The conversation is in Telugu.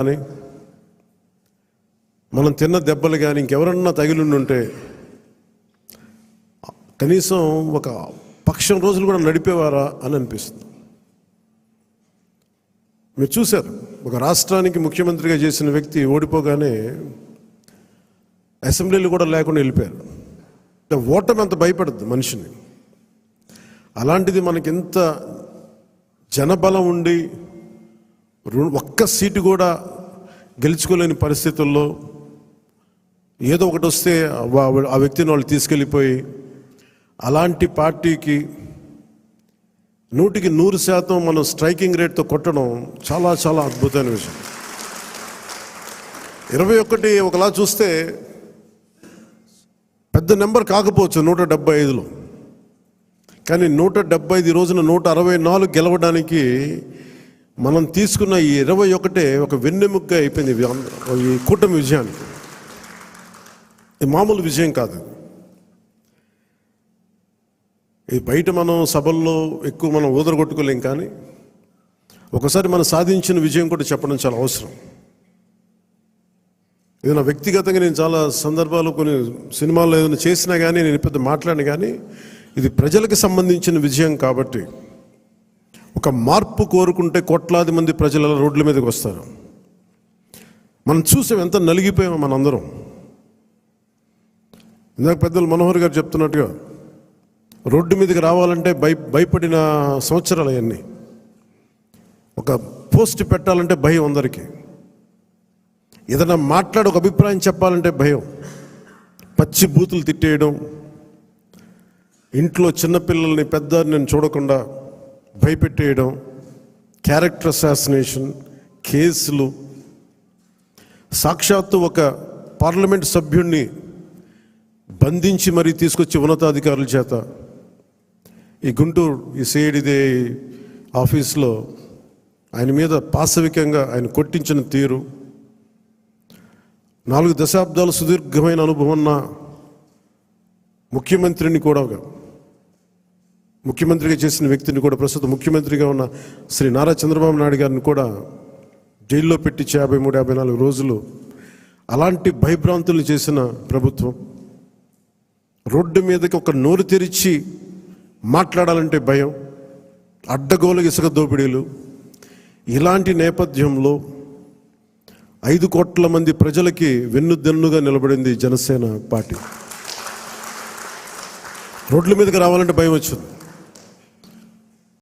కానీ మనం తిన్న దెబ్బలు కానీ ఇంకెవరన్నా తగిలిండుంటే కనీసం ఒక పక్షం రోజులు కూడా నడిపేవారా అని అనిపిస్తుంది. మీరు చూశారు, ఒక రాష్ట్రానికి ముఖ్యమంత్రిగా చేసిన వ్యక్తి ఓడిపోగానే అసెంబ్లీలు కూడా లేకుండా వెళ్ళిపోయారు. ఓటమి అంత భయపడుద్ది మనిషిని. అలాంటిది మనకింత జనబలం ఉండి ఒక్క సీటు కూడా గెలుచుకోలేని పరిస్థితుల్లో ఏదో ఒకటి వస్తే ఆ వ్యక్తిని వాళ్ళు తీసుకెళ్ళిపోయి అలాంటి పార్టీకి 100% మనం స్ట్రైకింగ్ రేట్తో కొట్టడం చాలా చాలా అద్భుతమైన విషయం. 21 ఒకలా చూస్తే పెద్ద నెంబర్ కాకపోవచ్చు 175లో, కానీ 175 రోజున 164 గెలవడానికి మనం తీసుకున్న ఈ 21 ఒక వెన్నెముక అయిపోయింది ఈ కూటమి విజయానికి. ఇది మామూలు విజయం కాదు. ఇది బయట మనం సభల్లో ఎక్కువ మనం ఊదరగొట్టుకోలేం, కానీ ఒకసారి మనం సాధించిన విజయం కూడా చెప్పడం చాలా అవసరం. ఇది నా వ్యక్తిగతంగా నేను చాలా సందర్భాలు కొన్ని సినిమాల్లో ఏదైనా చేసినా కానీ నేను పెద్ద మాట్లాడిన, కానీ ఇది ప్రజలకు సంబంధించిన విజయం కాబట్టి ఒక మార్పు కోరుకుంటే కోట్లాది మంది ప్రజల రోడ్ల మీదకి వస్తారు. మనం చూసాం ఎంత నలిగిపోయామో మనందరం. ఇందాక పెద్దలు మనోహర్ గారు చెప్తున్నట్టుగా రోడ్డు మీదకి రావాలంటే భయపడిన సంవత్సరాలు అవన్నీ. ఒక పోస్ట్ పెట్టాలంటే భయం అందరికీ. ఏదైనా మాట్లాడి ఒక అభిప్రాయం చెప్పాలంటే భయం. పచ్చి బూతులు తిట్టేయడం, ఇంట్లో చిన్నపిల్లల్ని పెద్దని చూడకుండా భయపెట్టేయడం, క్యారెక్టర్ అసాసినేషన్ కేసులు, సాక్షాత్తు ఒక పార్లమెంట్ సభ్యుడిని బంధించి మరీ తీసుకొచ్చి ఉన్నతాధికారుల చేత ఈ గుంటూరు ఈ సిఐడిదే ఆఫీస్లో ఆయన మీద పాశవికంగా ఆయన కొట్టించిన తీరు, 4 దశాబ్దాలు సుదీర్ఘమైన అనుభవం ఉన్న ముఖ్యమంత్రిని కూడా, ముఖ్యమంత్రిగా చేసిన వ్యక్తిని కూడా, ప్రస్తుతం ముఖ్యమంత్రిగా ఉన్న శ్రీ నారా చంద్రబాబు నాయుడు గారిని కూడా జైల్లో పెట్టి 53-54 రోజులు అలాంటి భయభ్రాంతులు చేసిన ప్రభుత్వం. రోడ్డు మీదకి ఒక నోరు తెరిచి మాట్లాడాలంటే భయం, అడ్డగోలు ఇసుక దోపిడీలు. ఇలాంటి నేపథ్యంలో 5 కోట్ల మంది ప్రజలకి వెన్నుదన్నుగా నిలబడింది జనసేన పార్టీ. రోడ్ల మీదకి రావాలంటే భయం వచ్చింది.